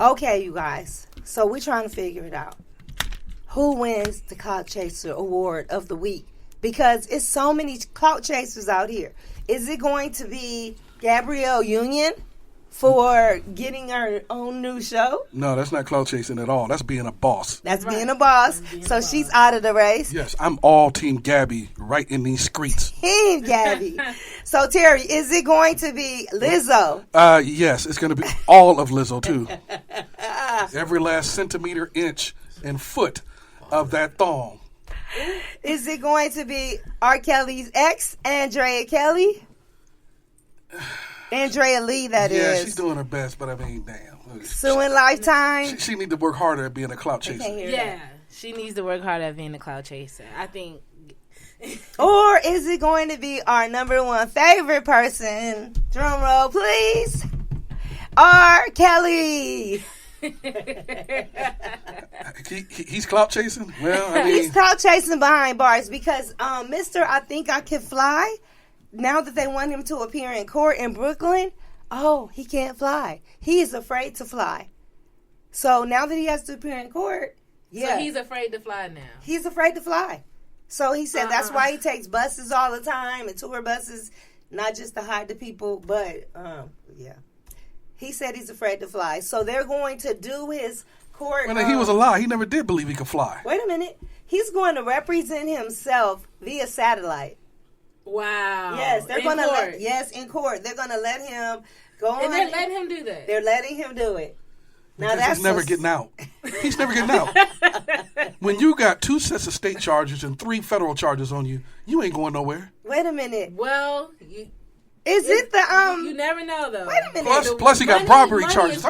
Okay, you guys. So we're trying to figure it out. Who wins the Clout Chaser Award of the week? Because it's so many clout chasers out here. Is it going to be Gabrielle Union for getting her own new show? No, that's not clout chasing at all. That's being a boss. That's being a boss. So she's out of the race. Yes, I'm all Team Gabby right in these streets. Team Gabby. So, Terry, is it going to be Lizzo? Yes, it's going to be all of Lizzo, too. Every last centimeter, inch, and foot of that thong. Is it going to be R. Kelly's ex, Andrea Kelly? Andrea Lee, that is. Yeah, she's doing her best, but I mean, damn. Suing Lifetime? She need to work harder at being a clout chaser. Yeah, she needs to work harder at being a clout chaser. I think. Or is it going to be our number one favorite person? Drum roll, please. R. Kelly. He's clout chasing? Well, I mean. He's clout chasing behind bars because Mr. I Think I Can Fly, now that they want him to appear in court in Brooklyn, he can't fly. He is afraid to fly. So now that he has to appear in court, So he's afraid to fly now. He's afraid to fly. So he said that's why he takes buses all the time and tour buses, not just to hide the people, but yeah. He said he's afraid to fly. So they're going to do his court. Well, he was a lie. He never did believe he could fly. Wait a minute. He's going to represent himself via satellite. Wow. Yes, they're going to in court. They're going to let him go on. And they're letting him do that. They're letting him do it. Now because he's never getting out. He's never getting out. When you got 2 sets of state charges and 3 federal charges on you, you ain't going nowhere. Wait a minute. Well, you never know though. Wait a minute. Plus he got robbery charges.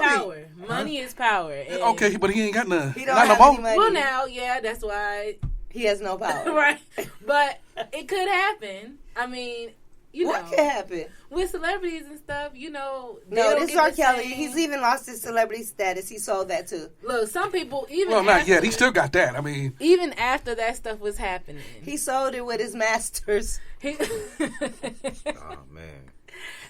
Money is power. Okay, but he ain't got none. He don't have any money. Well, now, that's why he has no power. Right. But it could happen. I mean, what could happen with celebrities and stuff? No, this is R. Kelly. He's even lost his celebrity status. He sold that too. Look, some people not yet. He still got that. I mean, even after that stuff was happening, he sold it with his masters. Oh man.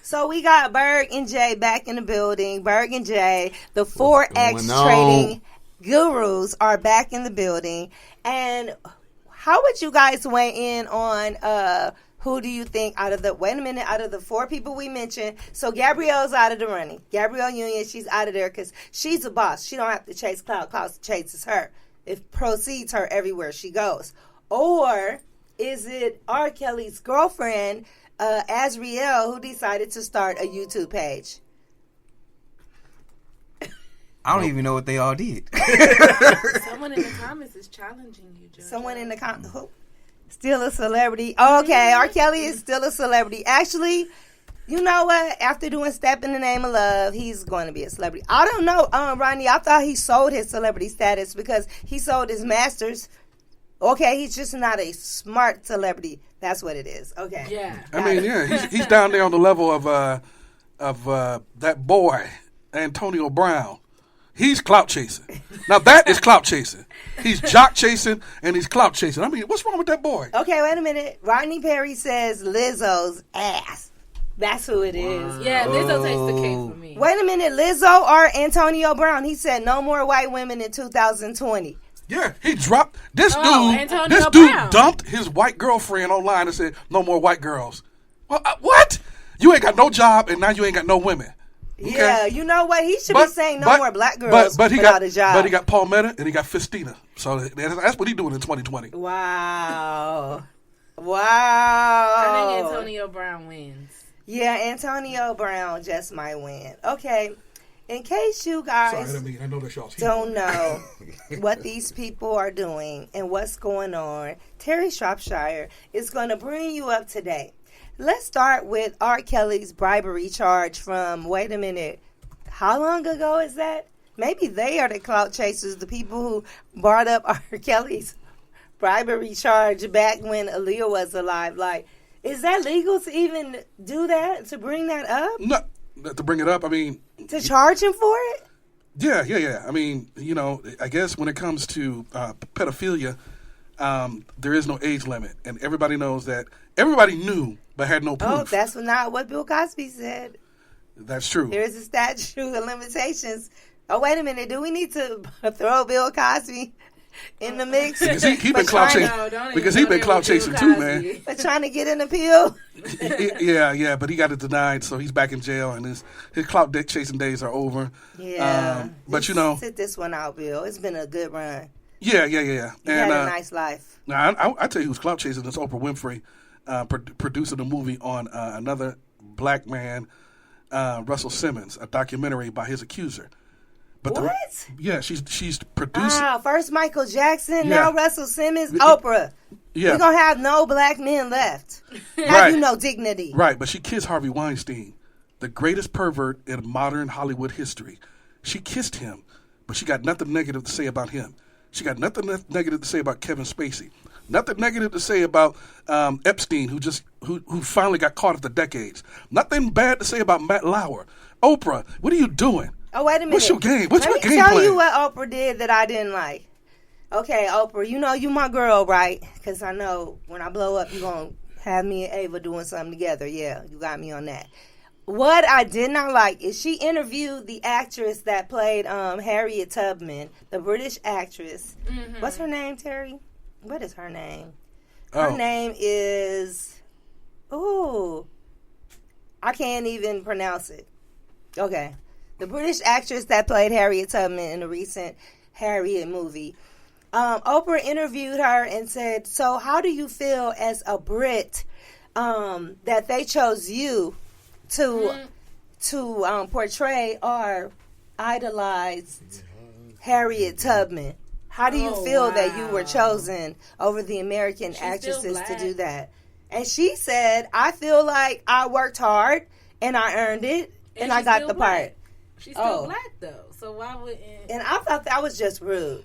So we got Berg and Jay back in the building. Berg and Jay, the Forex trading gurus, are back in the building. And how would you guys weigh in on who do you think out of the 4 people we mentioned? So Gabrielle's out of the running. Gabrielle Union, she's out of there because she's a boss. She don't have to chase clout. Clout chases her. It proceeds her everywhere she goes. Or is it R. Kelly's girlfriend, Azriel, who decided to start a YouTube page? I don't even know what they all did. Someone in the comments is challenging you, Joe. Someone in the comments. Still a celebrity. Okay, R. Kelly is still a celebrity. Actually, you know what? After doing Step in the Name of Love, he's going to be a celebrity. I don't know, Rodney. I thought he sold his celebrity status because he sold his masters. Okay, he's just not a smart celebrity. That's what it is. Okay. Yeah. I mean, he's down there on the level of that boy, Antonio Brown. He's clout chasing. Now that is clout chasing. He's jock chasing and he's clout chasing. I mean, what's wrong with that boy? Okay, wait a minute. Rodney Perry says Lizzo's ass. That's who it is. Yeah, Lizzo takes the cake for me. Wait a minute. Lizzo or Antonio Brown? He said no more white women in 2020. Yeah, he dropped this dude. Antonio This Brown. dude dumped his white girlfriend online and said, "No more white girls." Well, what? You ain't got no job and now you ain't got no women. Okay? Yeah, you know what? He should be saying no more black girls but he without got a job. But he got Palmetto and he got Festina. So that's what he's doing in 2020. Wow. I think Antonio Brown wins. Yeah, Antonio Brown just might win. Okay. In case you guys I know that's y'all's don't know what these people are doing and what's going on, Terry Shropshire is going to bring you up to date. Let's start with R. Kelly's bribery charge from, wait a minute, how long ago is that? Maybe they are the clout chasers, the people who brought up R. Kelly's bribery charge back when Aaliyah was alive. Like, is that legal to even do that, to bring that up? No, to bring it up, I mean... To charge him for it? Yeah. I mean, I guess when it comes to pedophilia, there is no age limit. And everybody knows that. Everybody knew, but had no proof. Oh, that's not what Bill Cosby said. That's true. There is a statute of limitations Oh, wait a minute. Do we need to throw Bill Cosby in the mix? Because he been clout chasing. Because he been clout chasing too, man. For trying to get an appeal. Yeah, but he got it denied, so he's back in jail, and his clout chasing days are over. Yeah. But sit this one out, Bill. It's been a good run. Yeah. You had a nice life. Now, I tell you who's clout chasing is Oprah Winfrey, producing a movie on another black man, Russell Simmons, a documentary by his accuser. But what? She's producing. First Michael Jackson, now Russell Simmons, Oprah. Yeah. We're going to have no black men left. Have you no dignity. Right, but she kissed Harvey Weinstein, the greatest pervert in modern Hollywood history. She kissed him, but she got nothing negative to say about him. She got nothing negative to say about Kevin Spacey. Nothing negative to say about Epstein, who finally got caught after decades. Nothing bad to say about Matt Lauer. Oprah, what are you doing? Oh, wait a minute. What's your game? What's your game plan? Let me tell you what Oprah did that I didn't like. Okay, Oprah, you know you my girl, right? Because I know when I blow up, you're going to have me and Ava doing something together. Yeah, you got me on that. What I did not like is she interviewed the actress that played Harriet Tubman, the British actress. Mm-hmm. What's her name, Terry? What is her name? Her name is... Ooh. I can't even pronounce it. Okay. The British actress that played Harriet Tubman in the recent Harriet movie. Oprah interviewed her and said, so how do you feel as a Brit that they chose you to portray or idolize Harriet Tubman? How do you feel that you were chosen over the American actresses to do that? And she said, I feel like I worked hard and I earned it and I got the part. She's still black though, so why wouldn't? And I thought that was just rude.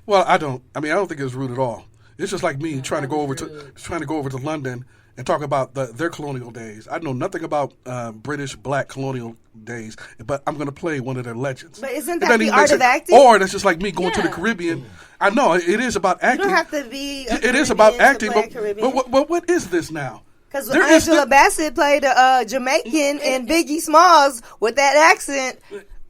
Well, I don't think it was rude at all. It's just like me trying to go over to London and talk about their colonial days. I know nothing about British black colonial days, but I'm going to play one of their legends. But isn't that the art of acting? Or that's just like me going to the Caribbean. I know it is about acting. You don't have to be. It is about acting, but what is this now? Because Angela Bassett played a Jamaican in Biggie Smalls with that accent.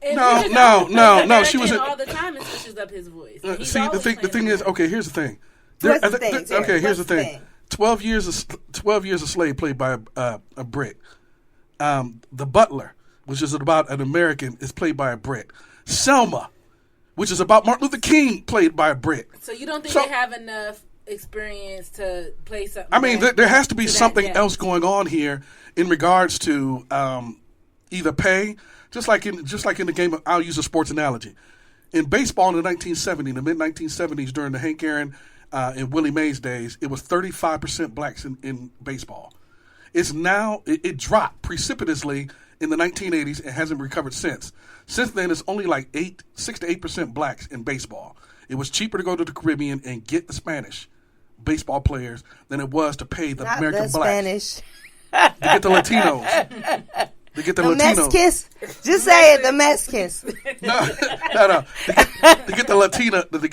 No. She was all the time and switches up his voice. See, the thing is, okay. Here's the thing. What's the thing? Here's the thing. 12 years a slave played by a Brit. The Butler, which is about an American, is played by a Brit. Selma, which is about Martin Luther King, played by a Brit. So you don't think they have enough experience to play something? I mean, there has to be something else going on here in regards to either pay, just like in the game of, I'll use a sports analogy. In baseball in the mid-1970s, during the Hank Aaron and Willie Mays days, it was 35% blacks in baseball. It's now, it dropped precipitously in the 1980s and hasn't recovered since. Since then, it's only like 6 to 8% blacks in baseball. It was cheaper to go to the Caribbean and get the Spanish baseball players than it was to pay the American blacks. To get the Latinos. To get the Latinos. Mexicans. Just say it, the Mexicans. No. To get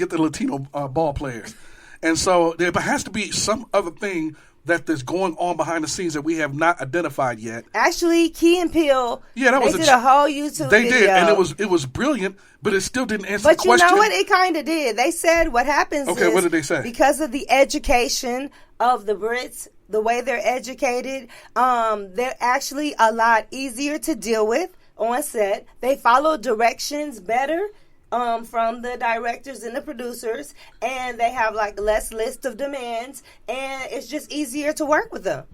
the Latino ball players. And so there has to be some other thing that's going on behind the scenes that we have not identified yet. Actually, Key and Peele, they did a whole YouTube video. They did, and it was brilliant, but it still didn't answer the question. But you know what? It kind of did. They said what happens is, what did they say? Because of the education of the Brits, the way they're educated, they're actually a lot easier to deal with on set. They follow directions better from the directors and the producers, and they have like less list of demands, and it's just easier to work with them.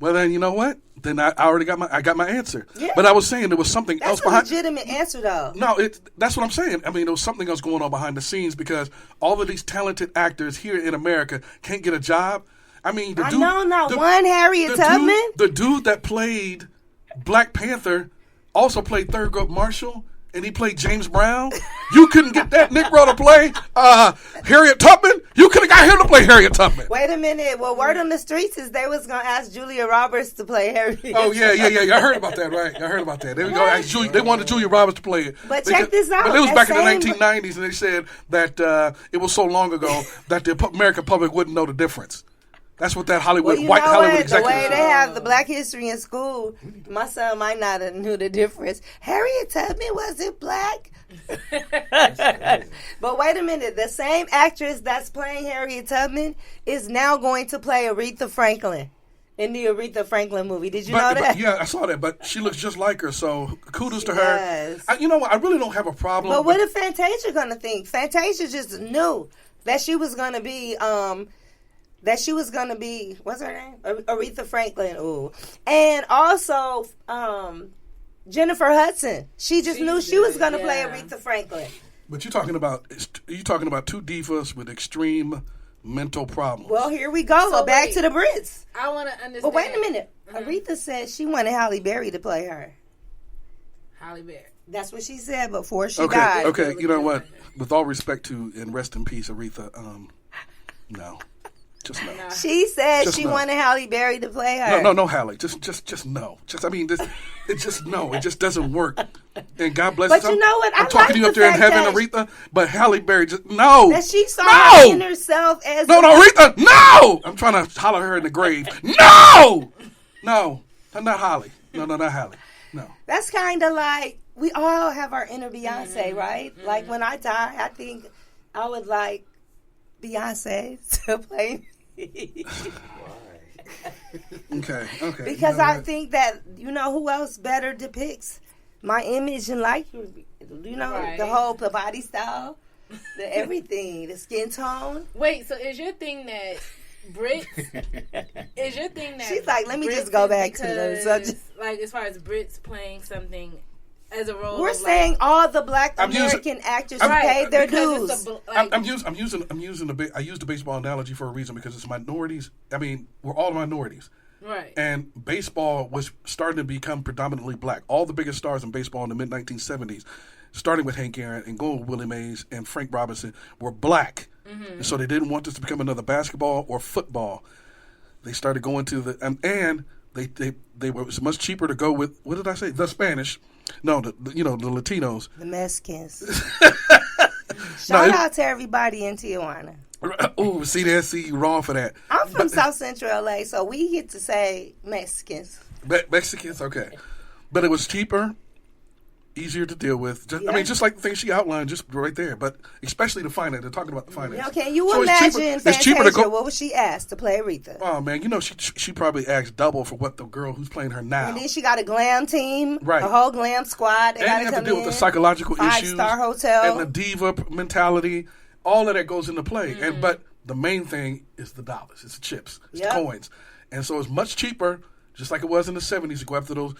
Well, then you know what? Then I already got my answer. Yeah. But I was saying there was something else behind. That's a legitimate answer, though. No, that's what I'm saying. I mean, there was something else going on behind the scenes because all of these talented actors here in America can't get a job. I mean, one Harriet Tubman. The dude that played Black Panther also played Thurgood Marshall. And he played James Brown. You couldn't get that Negro to play Harriet Tubman. You could have got him to play Harriet Tubman. Wait a minute. Well, word on the streets is they was gonna ask Julia Roberts to play Harriet. Oh yeah. I heard about that, right? I heard about that. They were gonna ask They wanted Julia Roberts to play it. But check this out. But it was back in the 1990s, and they said that it was so long ago that the American public wouldn't know the difference. That's what that Hollywood executive. The way they have the Black history in school, my son might not have knew the difference. Harriet Tubman wasn't black. But wait a minute. The same actress that's playing Harriet Tubman is now going to play Aretha Franklin in the Aretha Franklin movie. Did you know that? But, yeah, I saw that. But she looks just like her, so kudos to Yes. her. You know what? I really don't have a problem. But what is Fantasia going to think? Fantasia just knew that she was going to be... what's her name? Aretha Franklin. Ooh. And also, Jennifer Hudson. She just knew she was going to play Aretha Franklin. But you're talking about two divas with extreme mental problems. Well, here we go. So Back wait. to the Brits. I want to understand. But wait a minute. Aretha said she wanted Halle Berry to play her. Halle Berry. That's what she said before she died. Okay, you know what? With all respect to, and rest in peace, Aretha, no. Just no. She said Just she no. wanted Halle Berry to play her. No, Halle. Just no. It just doesn't work. And God bless. But you know what? I'm I talking like to you the up there in fact heaven, that Aretha. But Halle Berry, just no. That she saw no. in herself as No, Aretha, no. I'm trying to holler her in the grave. No, not Halle. No, not Halle. No. That's kind of like we all have our inner Beyonce, right? Like when I die, I think I would like Beyonce to play me. Okay. Because I think that, who else better depicts my image and like, Right. the whole the body style, the everything, the skin tone. Wait, so is your thing that Brits? Is your thing that She's like, let me Brits just go is back to the subject. Like, as far as Brits playing something as a role, We're of, saying like, all the Black I'm using- American actors who right, paid their because dues. it's like, I use the baseball analogy for a reason because it's minorities. I mean, we're all minorities. right. And baseball was starting to become predominantly black. All the biggest stars in baseball in the mid-1970s, starting with Hank Aaron and going with Willie Mays and Frank Robinson, were black. And so they didn't want this to become another basketball or football. They started going to the and they were, it was much cheaper to go with, what did I say? The Spanish. No, the Latinos. The Mexicans. Shout out to everybody in Tijuana. Oh, see you wrong for that. I'm from South Central LA, so we get to say Mexicans. Mexicans, okay. But it was cheaper, easier to deal with. I mean, just like the thing she outlined just right there. But especially the finance. They're talking about the finance. Okay, you So imagine it's cheaper to Fantasia, go. what was she asked to play Aretha? Oh man, she probably asked double for what the girl who's playing her now. And then she got a glam team, Right. a whole glam squad. They And got you to have to come deal with the psychological issues, 5-star hotel. and the diva mentality. All of that goes into play. Mm-hmm. But the main thing is the dollars. It's the chips. It's Yep. the coins. And so it's much cheaper, just like it was in the 70s, to go after those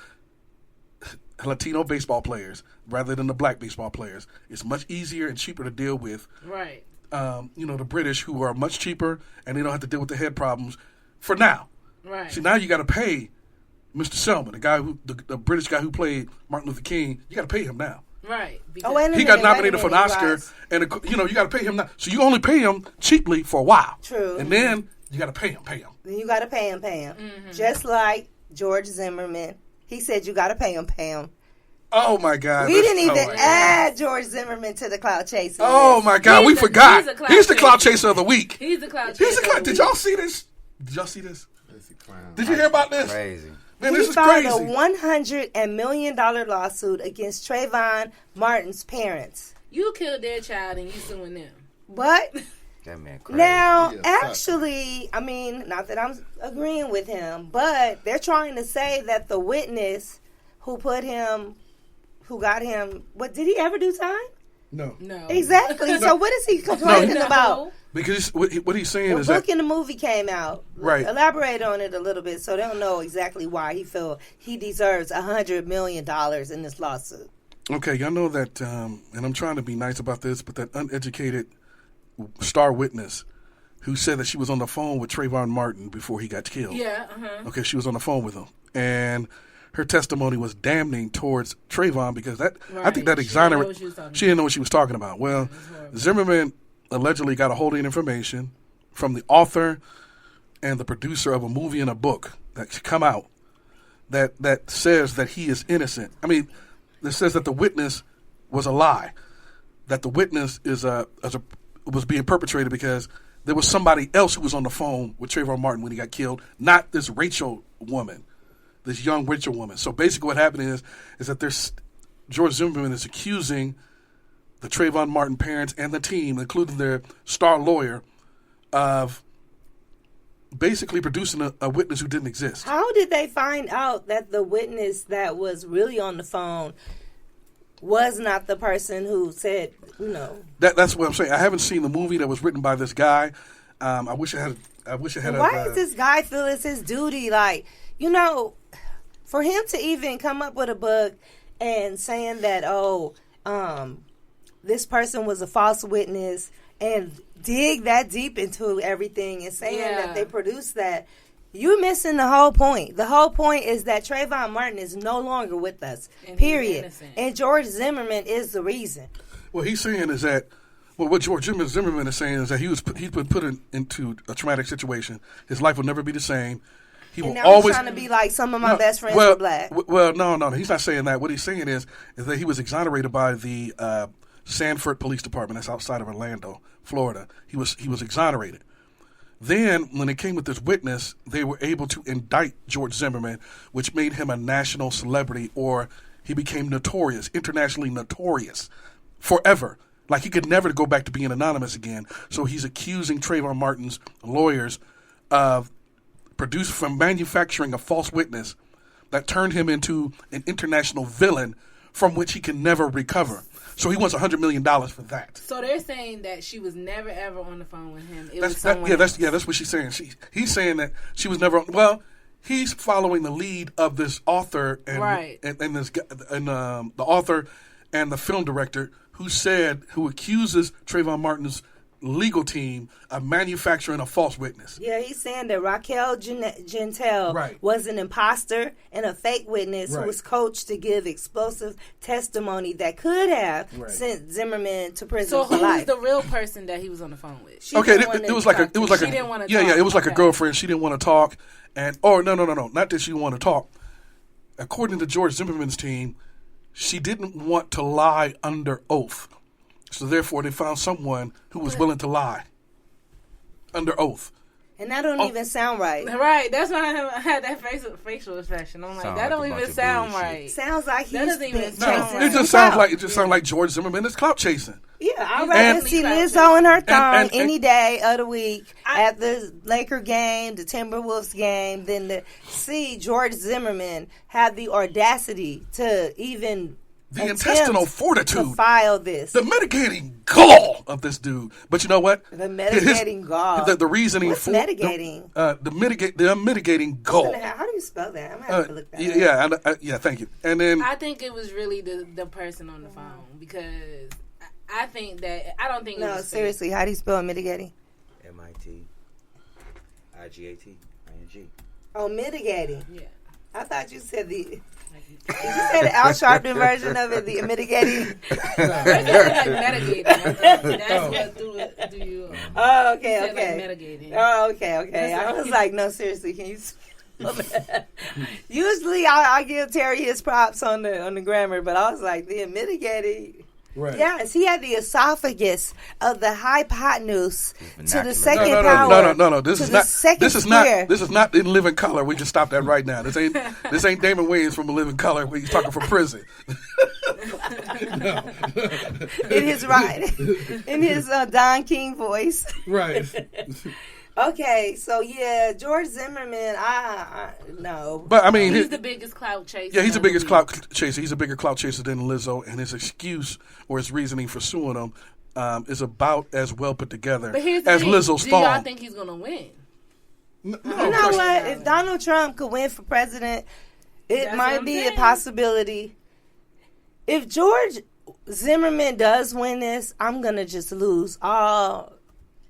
Latino baseball players rather than the black baseball players. It's much easier and cheaper to deal with. Right. The British, who are much cheaper, and they don't have to deal with the head problems for now. Right. See, now you got to pay Mr. Selma, the British guy who played Martin Luther King. You got to pay him now. Right. Oh, wait a He minute, got wait a nominated for an minute, Oscar, guys. and you got to pay him now. So you only pay him cheaply for a while. True. And then you got to pay him. Then you got to pay him. Mm-hmm. Just like George Zimmerman. He said you got to pay him. Oh my God! We didn't even oh my God. add George Zimmerman to the clout chasing. Oh list. my God! We forgot. He's the clout chaser of the week. He's the clout chaser. He's the clout. Did y'all see this? Did y'all see this? Did you hear about this? Crazy. Man, He this is filed crazy. a $100 million lawsuit against Trayvon Martin's parents. You killed their child and you suing them. What? That man crazy. Now, Yeah, actually, I mean, not that I'm agreeing with him, but they're trying to say that the witness who got him, what, did he ever do time? No, No. Exactly. So what is he complaining No. about? because what he's saying The is book that and the movie came out. Right. Elaborate on it a little bit so they don't know exactly why he feel he deserves $100 million in this lawsuit. okay, y'all know that, and I'm trying to be nice about this, but that uneducated star witness who said that she was on the phone with Trayvon Martin before he got killed. Yeah. Uh-huh. Okay, she was on the phone with him, and her testimony was damning towards Trayvon because I think that Right. She didn't know exonerate. what she was talking She didn't know what she was talking about. Well, Zimmerman allegedly got a hold of the information from the author and the producer of a movie and a book that's come out that says that he is innocent. I mean, that says that the witness was a lie, that the witness was being perpetrated because there was somebody else who was on the phone with Trayvon Martin when he got killed, not this Rachel woman, this young Rachel woman. So basically what happened is that there's George Zimmerman is accusing the Trayvon Martin parents and the team, including their star lawyer, of basically producing a witness who didn't exist. How did they find out that the witness that was really on the phone was not the person who said, That's what I'm saying. I haven't seen the movie that was written by this guy. I wish I had. Why does this guy feel it's his duty? Like, for him to even come up with a book and saying that, this person was a false witness and dig that deep into everything and saying that they produced that, you're missing the whole point. The whole point is that Trayvon Martin is no longer with us, and period. And George Zimmerman is the reason. What he's saying is that, what George Zimmerman is saying is that he's been put into a traumatic situation. His life will never be the same. He will always trying to be like some of my best friends are black. No, he's not saying that. What he's saying is that he was exonerated by the Sanford Police Department. That's outside of Orlando, Florida. He was exonerated. Then, when it came with this witness, they were able to indict George Zimmerman, which made him a national celebrity, or he became notorious, internationally notorious, forever. Like, he could never go back to being anonymous again. So he's accusing Trayvon Martin's lawyers of manufacturing a false witness that turned him into an international villain from which he can never recover. So he wants $100 million for that. So they're saying that she was never ever on the phone with him. That's what she's saying. He's saying that she was never. Well, he's following the lead of this author and the author and the film director who accuses Trayvon Martin's legal team of manufacturing a false witness. Yeah, he's saying that Raquel Gentel was an imposter and a fake witness who was coached to give explosive testimony that could have sent Zimmerman to prison for life. So who was the real person that he was on the phone with? She didn't want to a girlfriend. She didn't want to talk, no, not that she didn't want to talk. According to George Zimmerman's team, she didn't want to lie under oath. So therefore, they found someone who was willing to lie under oath. And that don't even sound right. Right. That's why I had that facial expression. I'm like, that don't even sound right. Sounds like that doesn't even sound right. It just sounds like George Zimmerman is clout chasing. Yeah, I'd rather see Lizzo and her thong any day of the week at the Laker game, the Timberwolves game, than to see George Zimmerman have the audacity to even the intestinal fortitude to file this. The mitigating gall of this dude. But you know what? The mitigating gall. The reasoning What's for mitigating? The mitigating gall. How do you spell that? I'm gonna have to look that up. Yeah, thank you. And then I think it was really the person on the phone, because I think that I don't think it was seriously, how do you spell mitigating? MITIGATING. Oh, mitigating. Yeah. I thought you said Did you say the Al Sharpton version of it, the mitigating? Like mitigating. That's what do you. Oh, okay. Like mitigating. Oh, okay. I was like, no, seriously, can you spell that? Usually, I give Terry his props on the grammar, but I was like, the mitigating. Right. Yes, he had the esophagus of the hypotenuse to the second power. No. This is not in Living Color. We just stop that right now. This ain't Damon Wayans from Living Color where he's talking from prison. In his Don King voice. Right. Okay, so George Zimmerman, no. But I mean, he's the biggest clout chaser. Yeah, he's the biggest clout chaser. He's a bigger clout chaser than Lizzo, and his excuse or his reasoning for suing him is about as well put together as Lizzo's Thong. Do y'all think he's gonna win? No, you know what? If Donald Trump could win for president, it might be a possibility. If George Zimmerman does win this, I'm gonna just lose all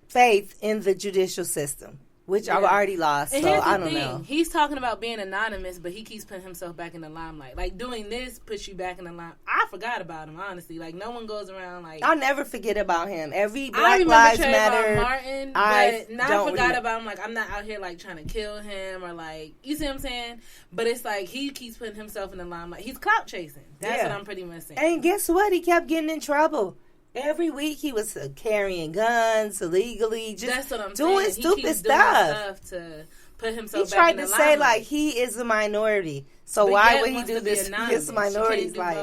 faith in the judicial system, which I've already lost. So I don't know. He's talking about being anonymous, but he keeps putting himself back in the limelight. Like, doing this puts you back in the limelight. I forgot about him, honestly. Like, no one goes around like. I'll never forget about him. Every Black Lives Matter. Martin, I forgot about him. Like, I'm not out here like trying to kill him or like, you see what I'm saying? But it's like he keeps putting himself in the limelight. He's clout chasing. That's what I'm pretty much saying. And guess what? He kept getting in trouble. Every week he was carrying guns illegally, just doing stupid stuff. To put himself. He tried to say like he is a minority, so why would he do this? His minorities like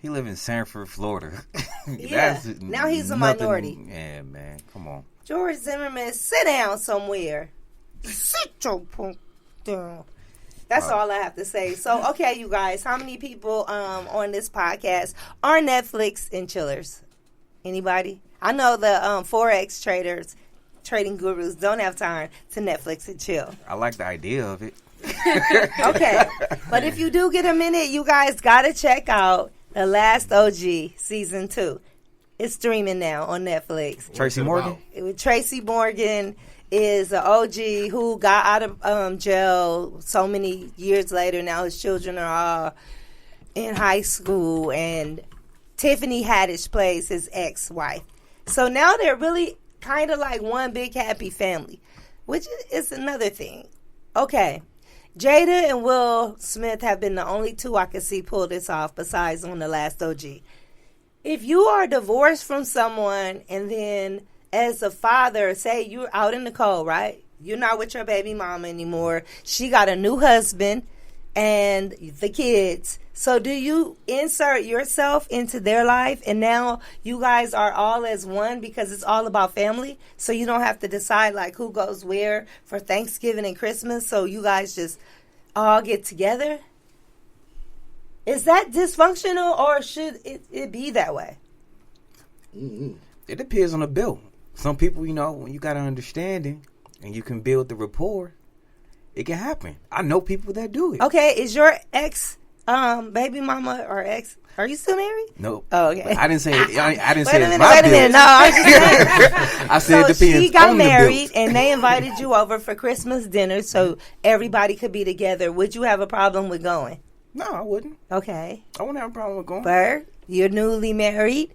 He live in Sanford, Florida. Yeah. Now he's a minority. Yeah, man. Come on. George Zimmerman, sit down somewhere. Sit your punk down. That's all I have to say. So, okay, you guys, how many people on this podcast are Netflix and chillers? Anybody? I know the Forex traders, trading gurus, don't have time to Netflix and chill. I like the idea of it. Okay. But if you do get a minute, you guys got to check out The Last OG Season 2. It's streaming now on Netflix. Tracy Morgan? Tracy Morgan is an OG who got out of jail so many years later. Now his children are all in high school, and Tiffany Haddish plays his ex-wife. So now they're really kind of like one big happy family, which is another thing. Okay. Jada and Will Smith have been the only two I can see pull this off besides on The Last OG. If you are divorced from someone and then as a father, say you're out in the cold, right? You're not with your baby mama anymore. She got a new husband and the kids. So do you insert yourself into their life and now you guys are all as one because it's all about family? So you don't have to decide like who goes where for Thanksgiving and Christmas. So you guys just all get together? Is that dysfunctional or should it be that way? It depends on the bill. Some people, when you got an understanding and you can build the rapport, it can happen. I know people that do it. Okay, is your ex baby mama or ex? Are you still married? Nope. Oh, okay. But I didn't say it. I didn't say it's my Wait a bill. minute. No, I was just saying. I said it depends. She got on married, the bill. and they invited you over for Christmas dinner, so everybody could be together. Would you have a problem with going? No, I wouldn't. Okay. I wouldn't have a problem with going. Berg, you're newly married.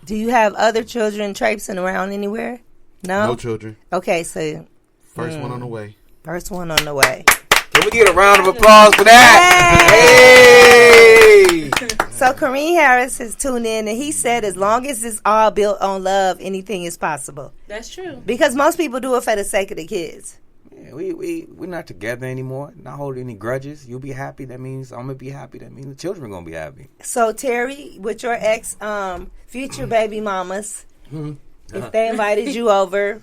Do you have other children traipsing around anywhere? No? No children. Okay, so. First one on the way. First one on the way. Can we get a round of applause for that? Hey! So Kareem Harris has tuned in, and he said as long as it's all built on love, anything is possible. That's true. Because most people do it for the sake of the kids. Yeah, we're not together anymore. Not holding any grudges. You'll be happy. That means I'm gonna be happy. That means the children are gonna be happy. So Terry, with your ex, future baby mamas, if they invited you over,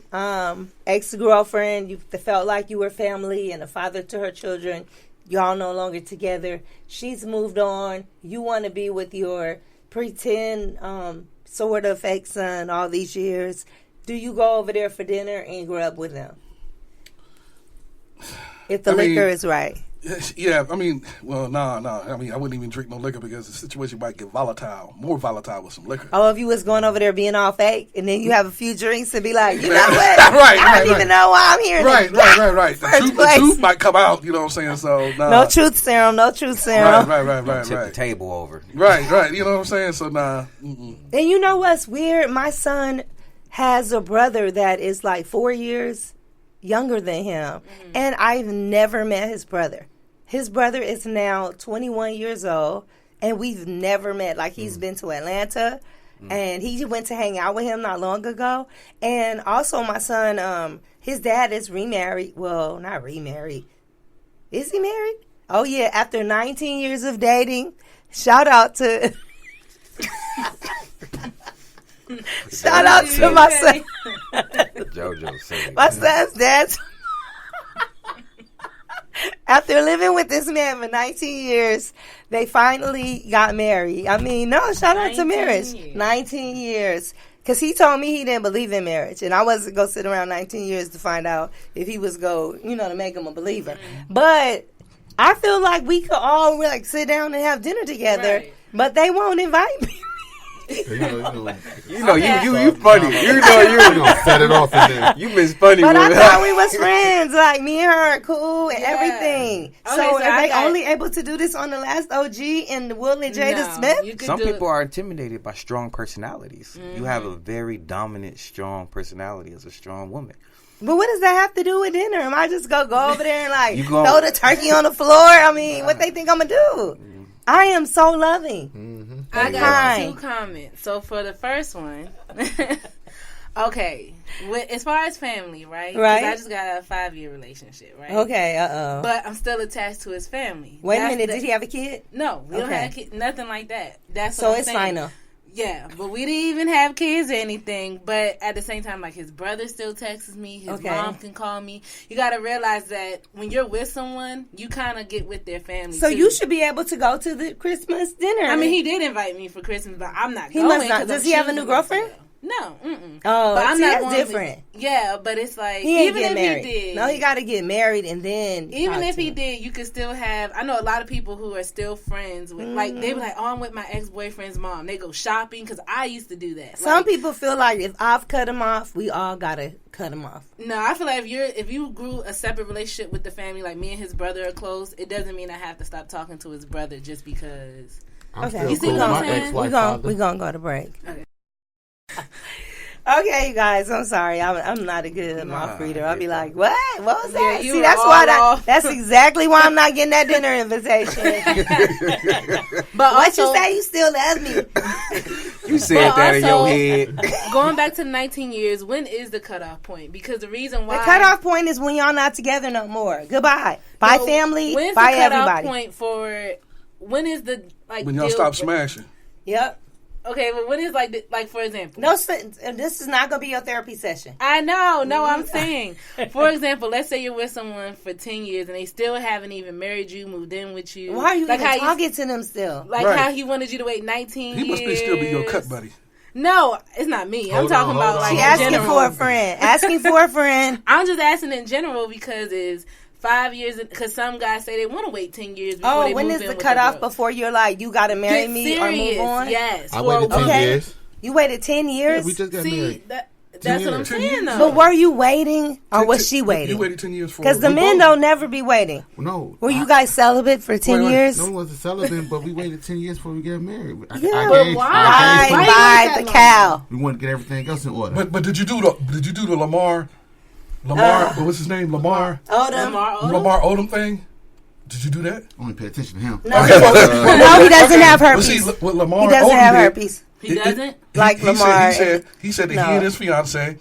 ex-girlfriend, you felt like you were family and a father to her children, y'all no longer together. She's moved on. You want to be with your pretend sort of fake son all these years. Do you go over there for dinner and grub with them? If the liquor is right. Yeah, I mean, well, no. I mean, I wouldn't even drink no liquor because the situation might get volatile, more volatile with some liquor. Oh, if you was going over there being all fake, and then you have a few drinks and be like, you know what? Right, I don't even know why I'm here. Right. The truth might come out, you know what I'm saying? So, no truth serum. Right. Tip the table over. Right, you know what I'm saying? So, nah. Mm-mm. And you know what's weird? My son has a brother that is like 4 years younger than him, and I've never met his brother. His brother is now 21 years old, and we've never met. Like, he's been to Atlanta, and he went to hang out with him not long ago. And also, my son, his dad is remarried. Well, not remarried. Is he married? Oh, yeah, after 19 years of dating. Shout out to... Shout out to my son. JoJo said My son's dad... After living with this man for 19 years, they finally got married. I mean, no, shout out to marriage. 19 years. Because he told me he didn't believe in marriage. And I wasn't going to sit around 19 years to find out if he was going, to make him a believer. But I feel like we could all sit down and have dinner together. Right. But they won't invite me. You funny. You gonna set it off in there. You been funny. But I thought we was friends. Like me and her are cool and everything. Okay, so are they only able to do this on The Last OG and Will and Jada Smith? Some people are intimidated by strong personalities. You have a very dominant, strong personality as a strong woman. But what does that have to do with dinner? Am I just gonna go over there and throw the turkey on the floor? I mean, what they think I'm gonna do? I am so loving. I got 2 comments. So for the first one, Okay, as far as family, right? Right. 'Cause I just got a 5-year relationship, right? Okay, But I'm still attached to his family. Wait a minute, did he have a kid? No, we don't have kids, nothing like that. That's So what I'm it's saying. fine though. Yeah, but we didn't even have kids or anything. But at the same time, like his brother still texts me. His mom can call me. You got to realize that when you're with someone, you kind of get with their family. So too. you should be able to go to the Christmas dinner. I mean, he did invite me for Christmas, but I'm not He going. must not. 'cause Does I'm he have a choosing new girlfriend? myself. No. Mm-mm. Oh, but I'm see, not that's going different. Yeah, but it's like He ain't even get if married. he did, No, he got to get married and then. even if he did, you could still have. I know a lot of people who are still friends with. Like they be like, "Oh, I'm with my ex-boyfriend's mom." They go shopping because I used to do that. Some Like, people feel like if I've cut him off, we all gotta cut him off. No, I feel like if you grew a separate relationship with the family, like me and his brother are close, it doesn't mean I have to stop talking to his brother just because. I'm Okay. still You see cool what with I'm my saying? ex-wife We're gonna go to break. Okay. Okay, you guys, I'm sorry. I'm not a good mouth reader. I'll be like, what? What was that? you See, were that's all why off. that's exactly why I'm not getting that dinner invitation. But What also, you say? You still love me? You said But that in your also- head. going back to the 19 years, when is the cutoff point? Because the reason why The cutoff point is when y'all not together no more. Goodbye. Bye, No, family. When's Bye, the cutoff everybody. point for? When is the like? When y'all deal- stop smashing. Yep. Okay, but when is like for example? No, this is not gonna be your therapy session. I know. No, I'm saying, for example, let's say you're with someone for 10 years and they still haven't even married you, moved in with you. Why are you like even how talking to them still? Like Right. how he wanted you to wait 19 He years. must still be your cut buddy. No, it's not me. I'm Hold talking on, about hold like on. She in asking general. for a friend. Asking for a friend. I'm just asking in general because it's 5 years. Because some guys say they want to wait 10 years. Before Oh, they when move is in the with cutoff girl. before you're like, you gotta marry Get me serious. or move on? Yes. I For waited a 10 woman. years. You waited 10 Yeah, years? we just got See, married. that's what I'm 10 saying years. though. But were you waiting or was she You waiting? waited 10 years for Because the we men both- don't never be waiting. No. Were you guys celibate for 10 Wait. years? No one was a celibate, but we waited 10 years before we got married. Yeah, I why? Bye, Why you bye, wait the that cow. We wanted to get everything else in order. But did you do the Lamar, what's his name? Lamar Lamar Odom? Odom thing? Did you do that? Only pay attention to him. No, no, he doesn't have Well, see, herpes. what Lamar He doesn't Odom have did, herpes. He doesn't? Like Lamar. He said that No. he and his fiance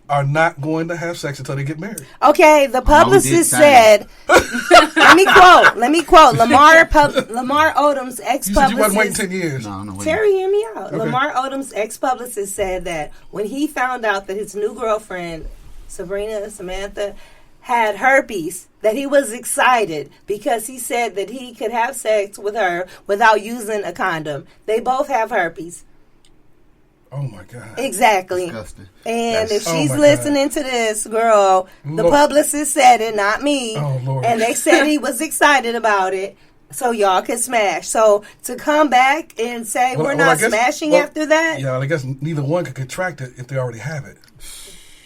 are not going to have sex until they get married. Okay, the did publicist say. said, let me quote, Lamar Odom's You said you wasn't waiting ex-publicist. 10 years. No, wait. Terry, hear me out. Okay. Lamar Odom's ex-publicist said that when he found out that his new girlfriend, Samantha, had herpes, that he was excited because he said that he could have sex with her without using a condom. They both have herpes. Oh, my God. Exactly. Disgusting. And if Oh she's my God. listening to this, girl, the Lord. publicist said it, not me. Oh, Lord. And they said he was excited about it. So y'all can smash. So to come back and say we're I not guess- smashing well, after that? Yeah, I guess neither one could contract it if they already have it.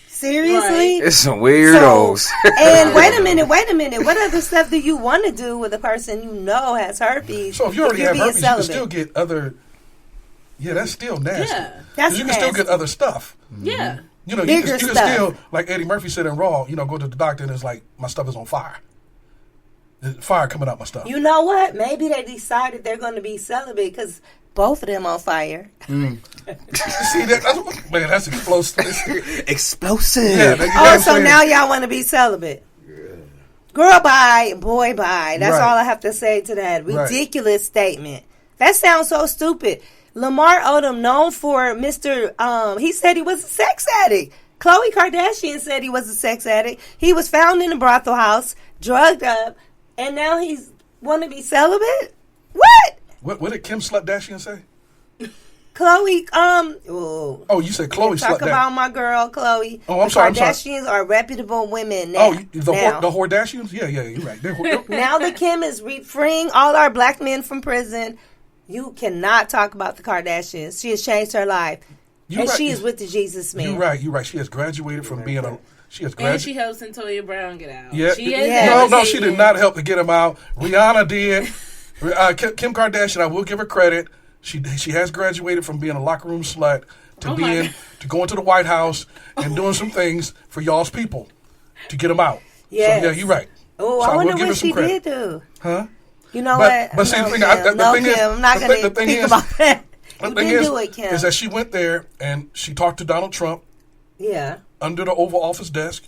Seriously? It's some weirdos. And wait a minute. What other stuff do you want to do with a person you know has herpes? So if you already you're have being herpes, you can celibate? still get other. Yeah, that's still nasty. Yeah. 'Cause That's you can still nasty. get other stuff. Yeah. You know, Bigger you can stuff. still, like Eddie Murphy said in Raw, go to the doctor and it's like, my stuff is on fire. There's fire coming out my stuff. You know what? Maybe they decided they're going to be celibate because both of them on fire. See, that's explosive. Explosive. Yeah, you know what Oh, I'm so saying? now y'all want to be celibate. Girl, bye. Boy, bye. That's Right. all I have to say to that Right. ridiculous statement. That sounds so stupid. Lamar Odom, known for he said he was a sex addict. Khloe Kardashian said he was a sex addict. He was found in a brothel house, drugged up, and now he's want to be celibate? What? What did Kim Slutdashian say? Khloe, Oh, you said Chloe talk Slutdashian. about my girl, Khloe. Oh, I'm sorry, I'm sorry. Kardashians are reputable women now. Oh, the now. Hordashians? Yeah, you're right. Now that Kim is freeing all our black men from prison, you cannot talk about the Kardashians. She has changed her life. You're and right. she is with the Jesus man. You're right. She has graduated from being a. She has And graduated. she helped Centoya Brown get out. Yeah. She is No, she did advocating. not help to get him out. Rihanna did. Kim Kardashian, I will give her credit. She has graduated from being a locker room slut to to going to the White House and doing some things for y'all's people to get them out. Yes. So yeah, you're right. Oh, So I will wonder give her what some she credit. did do. Huh? You know But what? see, no, the thing, Kim. the No, thing is, Kim. I'm not the going to thing think is- about that. The You thing didn't do it, Kim. is that she went there and she talked to Donald Trump. Yeah. Under the Oval Office desk.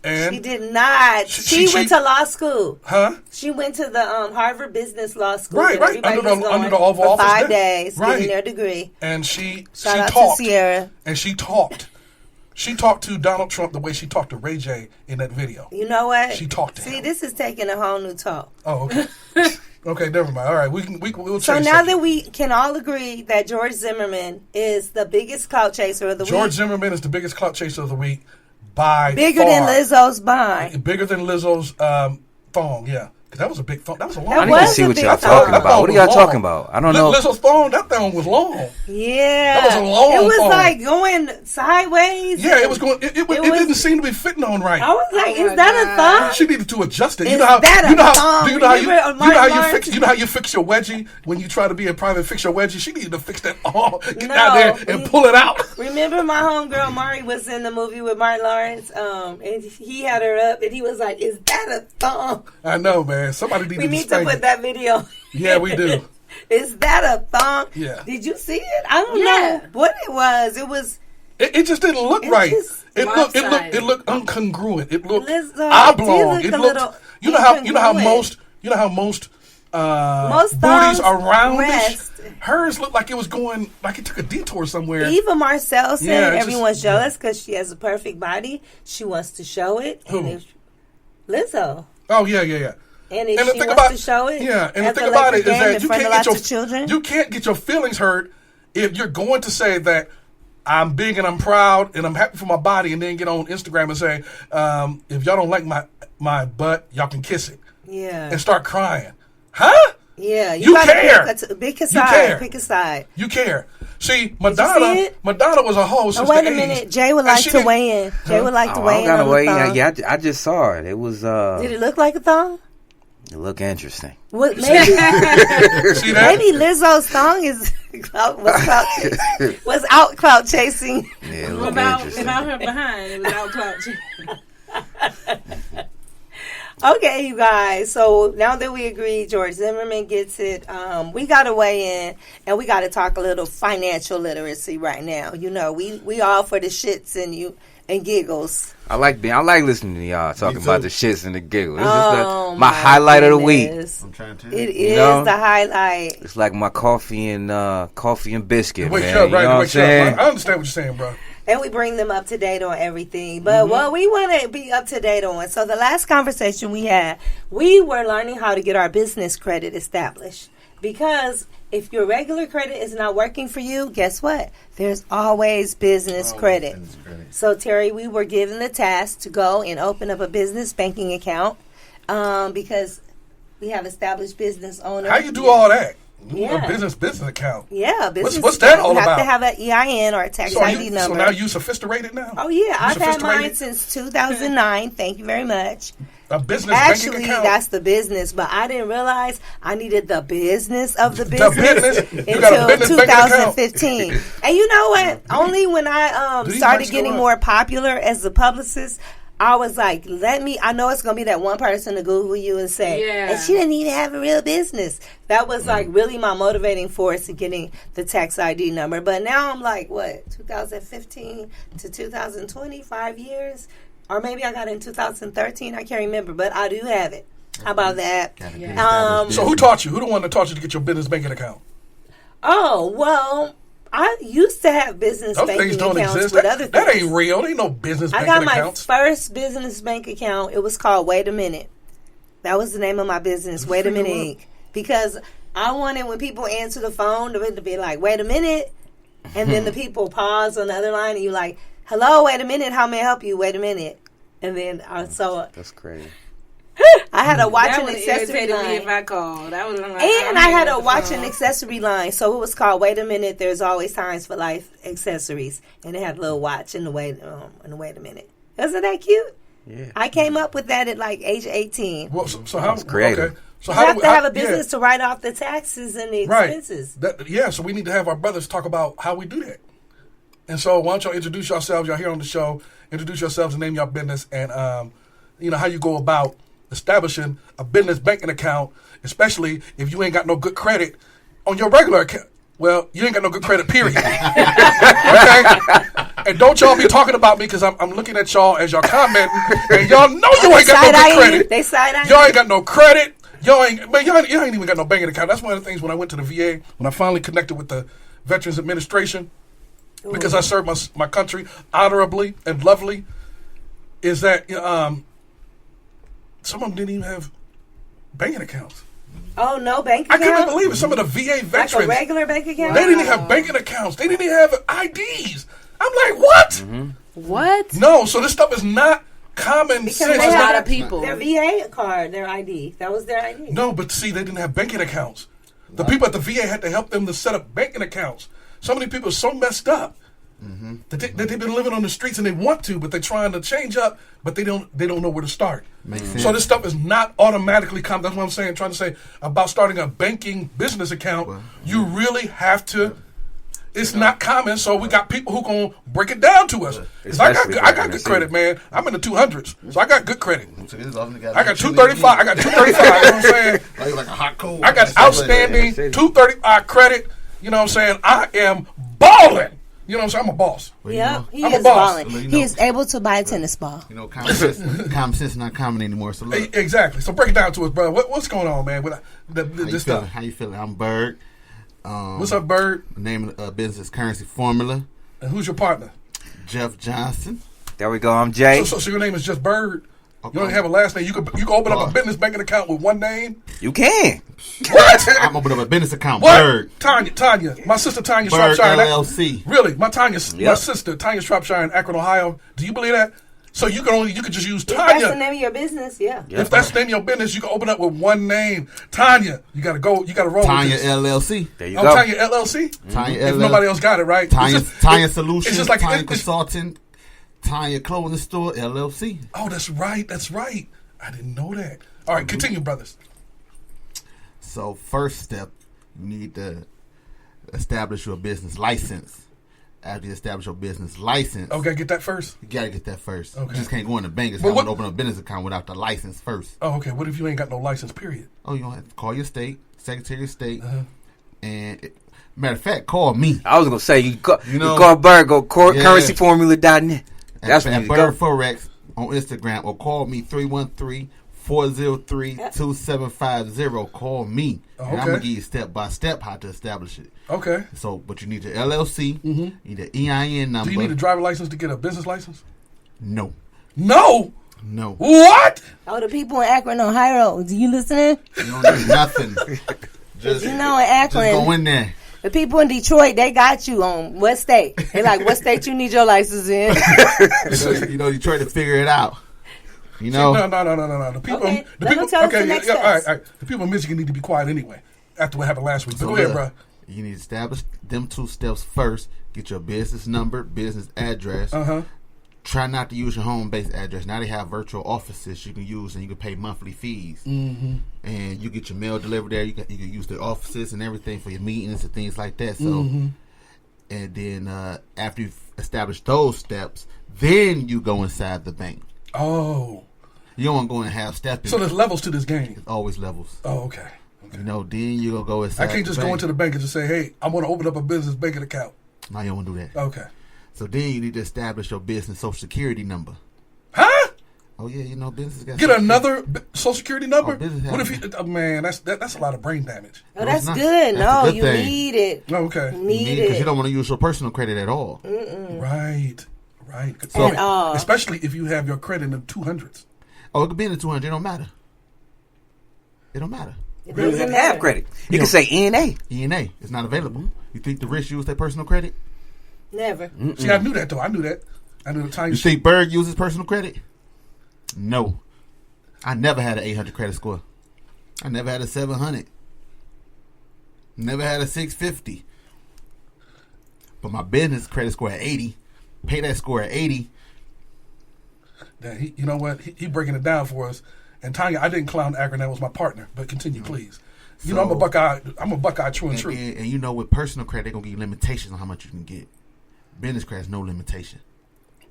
And she did not. She went to law school. Huh? She went to the Harvard Business Law School. Right. Under the Oval Office for 5 desk. days, getting their degree. And she Shout out talked. to Sierra. And she talked. She talked to Donald Trump the way she talked to Ray J in that video. You know what? She talked to him. See, this is taking a whole new talk. Oh, okay. Okay, never mind. All right, we'll change. So now that we can all agree that George Zimmerman is the biggest clout chaser of the week. George Zimmerman is the biggest clout chaser of the week by bigger far. than Lizzo's bind. Bigger than Lizzo's thong, yeah. That was a big thong. That was a long. I need to see what y'all talking about. What are y'all talking about? I don't know. Lizzo's thong. That thong was long. Yeah, that was a long. It was thong. Like going sideways. Yeah, it was going. It didn't seem to be fitting on right. I was like, "Is that a thong?" She needed to adjust it. You know how you fix your wedgie when you try to be a private fix your wedgie. She needed to fix that get no, out there and pull it out. Remember, my homegirl Mari was in the movie with Martin Lawrence, and he had her up, and he was like, "Is that a thong?" I know, man. Somebody needed to put that video. Yeah, we do. Is that a thong? Yeah. Did you see it? I don't know what it was. It was. It just didn't look right. It looked incongruent. It looked oblong. It looked. You know how most booties are roundish. Hers looked like it was going like it took a detour somewhere. Eva Marcel said everyone's jealous because she has a perfect body. She wants to show it. Who? Lizzo. Oh yeah. And if she wants to show it, and the thing about it is that you can't get your feelings hurt if you're going to say that I'm big and I'm proud and I'm happy for my body, and then get on Instagram and say, if y'all don't like my butt, y'all can kiss it. Yeah. And start crying. Huh? Yeah. You care. Pick a side. Pick a side. You care. See, Madonna was a hoe since wait the a 80s. minute. Jay would like to weigh in. Jay would like to weigh in on the thong. Yeah, I just saw it. It was. Did it look like a thong? It looked interesting. What, maybe maybe Lizzo's thong was out clout chasing. Yeah, it about her behind, it was out clout chasing. Okay, you guys. So now that we agree, George Zimmerman gets it. We got to weigh in, and we got to talk a little financial literacy right now. You know, we all for the shits and giggles. I like listening to y'all talking about the shits and the giggles. This is my highlight of the week. I'm trying to. It is the highlight. It's like my coffee and biscuit. Wait, man. right? I understand what you're saying, bro. And we bring them up to date on everything. But what we want to be up to date on. So the last conversation we had, we were learning how to get our business credit established. Because if your regular credit is not working for you, guess what? There's always business credit. So, Terry, we were given the task to go and open up a business banking account because we have established business owners. How you do all that? Yeah. A business account. Yeah, business. What's that all about? You have to have an EIN or a tax ID number. So now you sophisticated now? Oh, yeah. I've had mine since 2009. Thank you very much. A business banking account? Actually, that's the business, but I didn't realize I needed the business of the business until 2015. And you know what? Only when I started getting more popular as a publicist, I was like, I know it's going to be that one person to Google you and say, and she didn't even have a real business. That was like really my motivating force in getting the tax ID number. But now I'm like, 2015 to 2020, 5 years? Or maybe I got it in 2013. I can't remember, but I do have it. How about that? So who taught you? Who the one that taught you to get your business banking account? Oh, well, I used to have business banking accounts with other things. That ain't real. There ain't no business banking accounts. I got my first business bank account. It was called Wait a Minute. That was the name of my business, Wait a Minute Inc. Because I wanted when people answer the phone to be like, wait a minute. And then the people pause on the other line and you're like, hello, wait a minute. How may I help you? Wait a minute. And then that's crazy. I had a watch and accessory line. Me if I called. I had a watch and accessory line. So it was called Wait a Minute. There's always times for life accessories. And it had a little watch in the wait a minute. Wasn't that cute? Yeah. I came up with that at like age 18. Well, so how creative. Okay. So you have to have a business to write off the taxes and the expenses. Right. So we need to have our brothers talk about how we do that. And so why don't y'all introduce yourselves? Y'all here on the show. Introduce yourselves and name your business and how you go about establishing a business banking account, especially if you ain't got no good credit on your regular account. Well, you ain't got no good credit, period. Okay? And don't y'all be talking about me because I'm looking at y'all as y'all commenting, and y'all know you ain't got no good credit. They side-eye y'all ain't got no credit. Y'all ain't even got no banking account. That's one of the things when I went to the VA, when I finally connected with the Veterans Administration, because I served my country honorably and lovely, is that some of them didn't even have banking accounts. Oh, no bank I account? couldn't believe it. Some of the VA veterans. Like a regular bank account? They didn't even have banking accounts. They didn't even have IDs. I'm like, what? Mm-hmm. What? No, so this stuff is not common Because sense. they a had lot of people. Their VA card, their ID. That was their ID. No, but see, they didn't have banking accounts. The people at the VA had to help them to set up banking accounts. So many people are so messed up that they've been living on the streets and they want to, but they're trying to change up, but they don't know where to start. Makes sense. So this stuff is not automatically common. That's what I'm saying. Trying to say about starting a banking business account, you really have to. It's not common, so we got people who gonna break it down to us. 'Cause I got good credit, man. I'm in the 200s, so I got good credit. I got 235. I got 235. You know what I'm saying? Like a hot cold. I got outstanding 235 credit. You know what I'm saying? I am balling. You know what I'm saying? I'm a boss. Yeah, he I'm a is boss. balling. He is able to buy a tennis ball. You know, common sense is not common anymore. So look, Exactly. So break it down to us, brother. What's going on, man? With how you this feeling? stuff. How you feeling? I'm Berg. What's up, Berg? The name of the business Currency Formula. And who's your partner? Jeff Johnson. There we go. I'm Jay. So your name is just Berg. You don't have a last name. You can open up a business banking account with one name. You can. What? I'm opening up a business account. What? Berg. Tanya. My sister Tanya Berg Shropshire. LLC. Really? My Yep. sister Tanya Shropshire in Akron, Ohio. Do you believe that? So you could just use If that's the Tanya. name of your business, yeah. If that's the name of your business, you can open up with one name. Tanya. You gotta roll Tanya with this. LLC. There you Oh, go. Tanya LLC? Tanya If LLC. nobody else got it, right? Tanya It's Solutions. just like Tanya it's- Consulting. Tanya Clothing Store LLC. Oh, that's right. I didn't know that. All right, continue, brothers. So first step, you need to establish your business license. After you establish your business license, Okay, get that first. you gotta get that first. Okay. You just can't go in the bank and But say, I'm what- gonna open a business account without the license first. Oh, okay. What if you ain't got no license, period? Oh, you don't have to call your state, Secretary of State, Uh-huh. and matter of fact, call me. I was gonna say you call know- Berg, go Yeah. currencyformula.net. That's at where you go. Berg Forex on Instagram, or call me 313-403-2750. Call me. Oh, And I'm okay. gonna give you step by step how to establish it. Okay. So, but you need your LLC, you need an EIN number. Do you need a driver license to get a business license? No. No. No. What? Oh, the people in Akron, Ohio, do you listening? You don't need nothing. Just, You know, in just Akron, go in there. the people in Detroit, they got you on what state? They like, what state you need your license in? You try to figure it out. You know? No. The people, Okay, the let people. them tell us Okay, the next all right, steps. all right. The people in Michigan need to be quiet anyway. After what happened last week. So So go ahead, look, bro. You need to establish them 2 steps first. Get your business number, business address. Try not to use your home-based address. Now they have virtual offices you can use, and you can pay monthly fees. Mm-hmm. And you get your mail delivered there. You can use the offices and everything for your meetings and things like that. So, and then after you've established those steps, then you go inside the bank. Oh. You don't want to go and have stepping. So there's levels to this game. Always levels. Oh, okay. You know, then you gonna go I inside. can't just go into the bank and just say, hey, I want to open up a business banking account. No, you don't want to do that. Okay. So then you need to establish your business social security number. Huh? Oh yeah, you know business got Get another social security number? Oh, business What if have- you, man, that's a lot of brain damage. Oh, that's not. good. That's a No, good you thing. need it. Okay. Need because it. you don't want to use your personal credit at all. Right. So- And, especially if you have your credit in the 200s. Oh, it could be in the 200. It don't matter. It don't matter. It You don't doesn't have to have matter. credit. You can say NA. ENA is not available. You think the rich use their personal credit? Never. See, I knew that though. I knew that. I knew the time. You think Berg uses personal credit? No. I never had an 800 credit score. I never had a 700. Never had a 650. But my business credit score at 80. Pay that score at 80. You know what? He breaking it down for us. And Tanya, I didn't clown Akron. That was my partner. But continue, please. You know, I'm a Buckeye. I'm a Buckeye true and true. And you know, with personal credit, they're gonna give you limitations on how much you can get. Business credit's no limitation.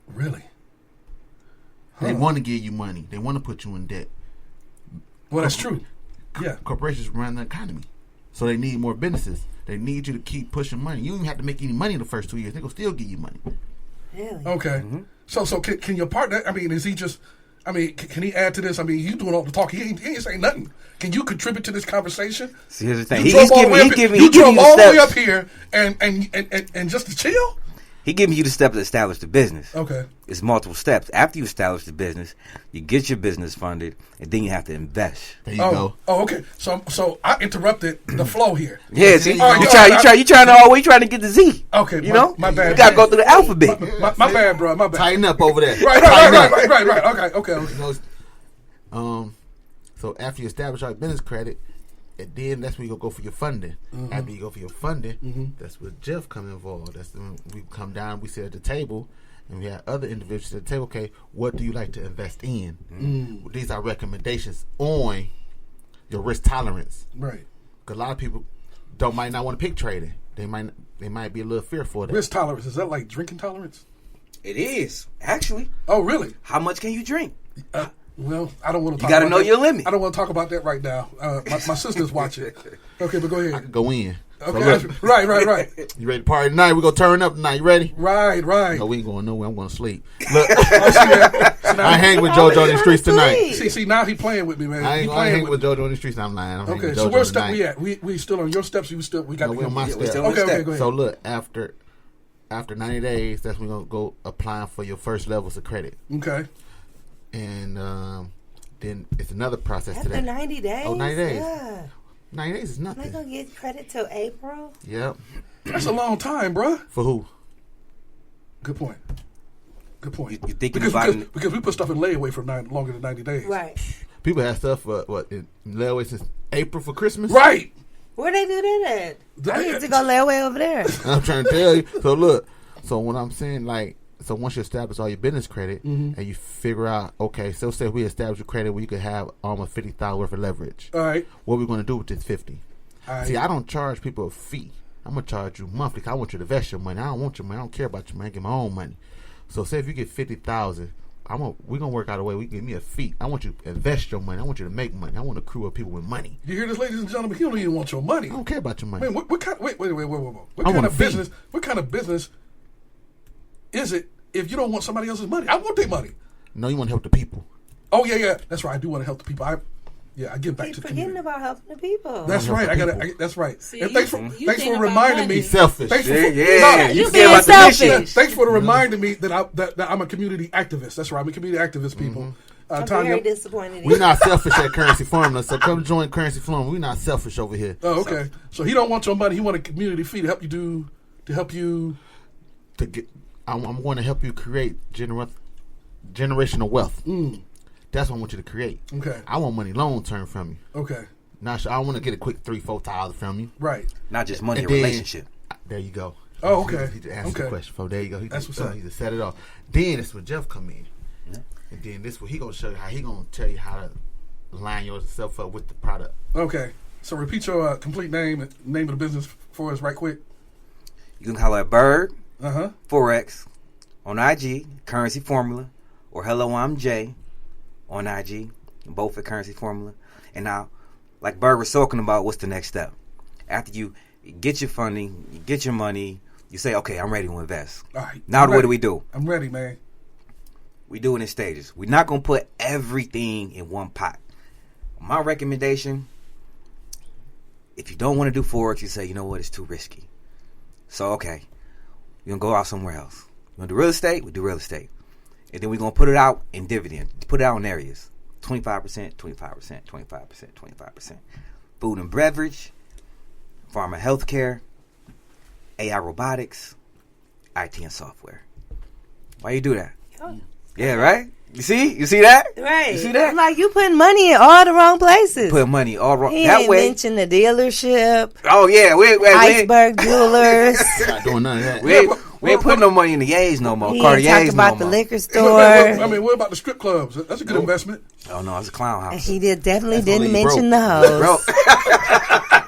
Really? They want to give you money. They want to put you in debt. Well, that's true. Yeah. Corporations run the economy, so they need more businesses. They need you to keep pushing money. You don't even have to make any money in the first 2 years. They're gonna still give you money. Really? Okay. So can your partner? I mean, is he just? I mean, can he add to this? I mean, you doing all the talking. He ain't saying nothing. Can you contribute to this conversation? See, here's the thing. You He's drove all the way up steps. here and just to chill. He giving you the steps to establish the business. Okay. It's multiple steps. After you establish the business, you get your business funded, and then you have to invest. There you go. Oh, okay. So I interrupted the flow here. Yeah, see, All right, you trying to get the Z. Okay, you know, my bad. You gotta go through the alphabet. My bad, bro. My bad. Tighten up over there. Right. Okay. So after you establish our business credit, and then that's where you go for your funding. After you go for your funding, that's where Jeff come involved. That's when we come down, we sit at the table, and we have other individuals at the table. Okay, what do you like to invest in? Well, these are recommendations on your risk tolerance. Right. Because a lot of people might not want to pick trading. They might be a little fearful of that. Risk tolerance, is that like drinking tolerance? It is actually. Oh, really? How much can you drink? Well, I don't want to talk about that. You got to know your limit. I don't want to talk about that right now. My sister's watching. Okay, but go ahead. I could go in. Okay, so right. You ready to party tonight? We're going to turn up tonight. You ready? Right. No, we ain't going nowhere. I'm going to sleep. Look, I hang with JoJo in the streets tonight. See, now he playing with me, man. I hang with JoJo in the streets. I'm lying. Okay, so where step we at? We still on your steps? We got to go on my steps. Okay, go ahead. So look, after 90 days, that's when we're going to go applying for your first levels of credit. Okay. And then it's another process After to that. 90 days? Oh, 90 days. Yeah. 90 days is Am I nothing. going to get credit till April? Yep. That's a long time, bruh. For who? Good point. You thinking because we put stuff in layaway for longer than 90 days. Right. People have stuff for in layaway since April for Christmas. Right. Where they do that at? I need to go lay away over there. I'm trying to tell you. So look. So what I'm saying, like, so once you establish all your business credit and you figure out, okay, so say we establish a credit where you could have almost $50,000 worth of leverage. All right. What are we going to do with this 50? Right. See, I don't charge people a fee. I'm going to charge you monthly because I want you to invest your money. I don't want your money. I don't care about your money. I get my own money. So say if you get $50,000, we're going to work out a way. We give me a fee. I want you to invest your money. I want you to make money. I want a crew of people with money. You hear this, ladies and gentlemen? He don't even want your money. I don't care about your money. Man, what kind? Wait. What kind of business? What kind of business is it if you don't want somebody else's money? I want their money. No, you want to help the people. Oh yeah. That's right. I do want to help the people. I give back to the community. Forgetting about helping the people. That's right. That's right. See, and thanks for reminding me. He's selfish. Thanks for, You being selfish. Thanks for reminding me that I'm a community activist. That's right. I'm a community activist, people. I'm Tanya, very disappointed. We're not selfish at Currency Formula, so come join Currency Formula. We're not selfish over here. Oh, okay. So he don't want your money. He want a community fee to help you get. I'm going to help you create generational wealth. That's what I want you to create. Okay. I want money long term from you. Okay. Not I want to get a quick $3,000-$4,000 from you. Right. Not just money, And a then, relationship. There you go. Oh, okay. He just asked the question. So there you go. He That's just, what's up. He just set it off. Then that's where Jeff come in. Yeah. And then this where he gonna show you how he gonna tell you how to line yourself up with the product. Okay. So repeat your complete name of the business for us right quick. You can holler at Berg, Uh-huh. Forex, on IG, Currency Formula, or Hello, I'm Jay on IG, both at Currency Formula. And now, like Berg was talking about, what's the next step? After you get your funding, you get your money, you say, okay, I'm ready to invest. All right. Now what do we do? I'm ready, man. We do it in stages. We're not going to put everything in one pot. My recommendation, if you don't want to do Forex, you say, you know what, it's too risky. So, okay, you're going to go out somewhere else. You want to do real estate? We do real estate. And then we're going to put it out in dividend. Put it out in areas. 25%, 25%, 25%, 25%. Food and beverage, pharma healthcare, AI robotics, IT and software. Why you do that? Oh. Yeah, right? You see that? Right. You see that? I'm like, you putting money in all the wrong places. Put money all wrong. He That ain't way. mentioned the dealership, Oh, yeah. Iceberg Jewelers. Not doing none of that. We ain't putting no money in the A's no more. He ain't Cartier's talking no about the more. liquor store. I mean, what about the strip clubs? That's a good investment. Oh, no, it's a clown And house. he definitely That's didn't only mention broke. the hoes.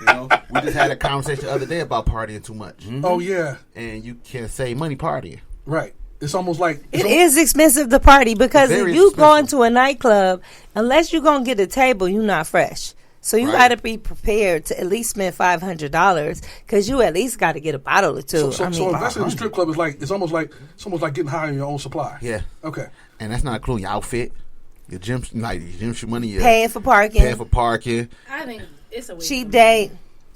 Bro. We just had a conversation the other day about partying too much. Oh, yeah. And you can't save money partying. Right. It's almost like... It is expensive to party because Very if you go expensive. into a nightclub, unless you're going to get a table, you're not fresh. So you got to be prepared to at least spend $500 because you at least got to get a bottle or two. So investing in the strip club is like it's almost like getting high on your own supply. Yeah. Okay. And that's not including your outfit, your gym money, paying for parking. I think it's a cheap date.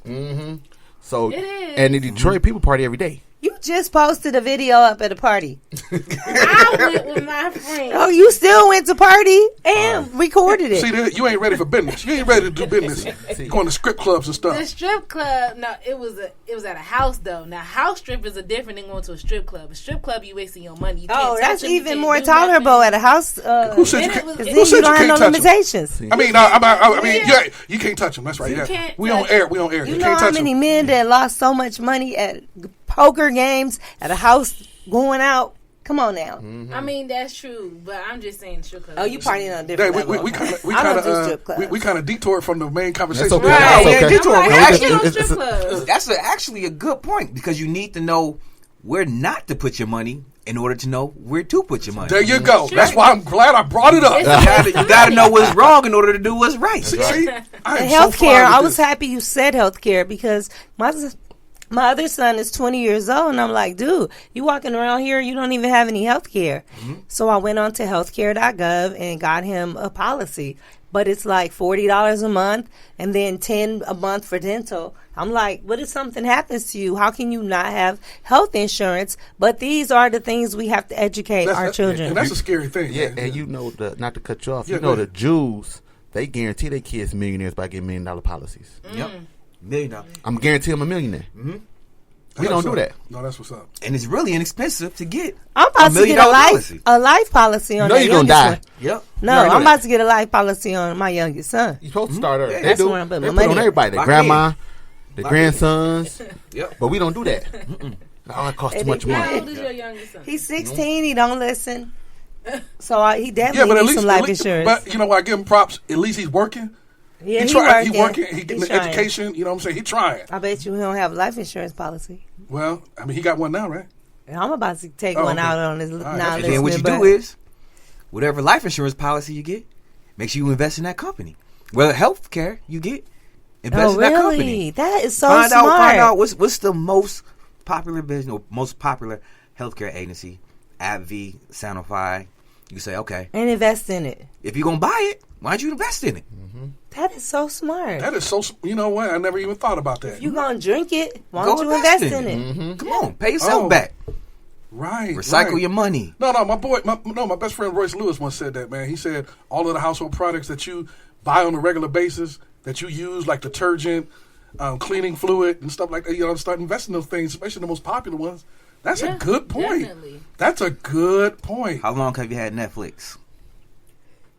Mm-hmm. So it is. and in Detroit, people party every day. You just posted a video up at a party. I went with my friend. Oh, you still went to party and recorded it. See, you ain't ready for business. You ain't ready to do business. You're going to strip clubs and stuff. The strip club, no, it was at a house though. Now, house strippers are different than going to a strip club. A strip club, you wasting your money. You can't that's touch them, even more tolerable at a house. Who said you can't? Then you don't have no limitations. I mean, you can't touch them. That's right. Yeah. We on air. You know how many men that lost so much money at poker games at a house going out? Come on now. Mm-hmm. I mean, that's true, but I'm just saying strip club. Oh, you partying on a different level. We kind of detoured from the main conversation. That's okay. Right. That's okay. I'm like, strip clubs. That's actually a good point because you need to know where not to put your money in order to know where to put your money. There you go. Sure. That's why I'm glad I brought it up. You gotta know what's wrong in order to do what's right. See, healthcare. I was happy you said healthcare because my other son is 20 years old, and I'm like, dude, you walking around here, you don't even have any health care. Mm-hmm. So I went on to healthcare.gov and got him a policy. But it's like $40 a month and then $10 a month for dental. I'm like, what if something happens to you? How can you not have health insurance? But these are the things we have to educate our children. And that's a scary thing. Yeah, man. And you know, not to cut you off, you know the Jews, they guarantee their kids millionaires by getting $1 million policies. Yep. $1 million. I'm guaranteeing them $1 millionaire. Mm-hmm. We don't do that. No, that's what's up. And it's really inexpensive to get. I'm about to get a life policy on that you're gonna die. One. Yep. No, I'm about to get a life policy on my youngest son. You're supposed to start early. Yeah, that's where I'm putting my money. They put on everybody. The grandma, the grandsons. Yep. But we don't do that. Oh, it costs too much money. How old is your youngest son? He's 16. He don't listen. So he definitely needs some life insurance. But you know what? I give him props. At least he's working. Yeah, he's working. He getting the education. You know what I'm saying? He's trying. I bet you he don't have a life insurance policy. Well, I mean, he got one now, right? I'm about to take one out on his now. And then what you do is, whatever life insurance policy you get, make sure you invest in that company. Well, health care you get, invest in that company. That is so smart. Find out what's the most popular business or most popular healthcare agency, AbbVie, Sanofi. You say, okay. And invest in it. If you're going to buy it, why don't you invest in it? Mm-hmm. That is so smart. That is so, you know what? I never even thought about that. If you're going to drink it, why don't you invest in it? Mm-hmm. Come on, pay yourself back. Right. Recycle your money. No, my best friend Royce Lewis once said that, man. He said all of the household products that you buy on a regular basis, that you use, like detergent, cleaning fluid, and stuff like that, start investing in those things, especially the most popular ones. That's a good point. Definitely. That's a good point. How long have you had Netflix?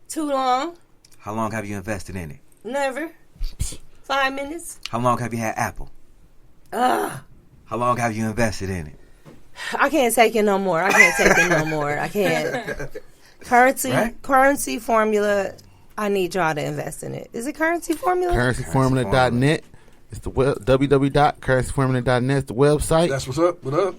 Too long. How long have you invested in it? Never. 5 minutes. How long have you had Apple? How long have you invested in it? I can't take it no more. I can't. Currency formula. I need y'all to invest in it. Is it currency formula? Currencyformula.net. It's the www.currencyformula.net. It's the website. That's what's up. What up?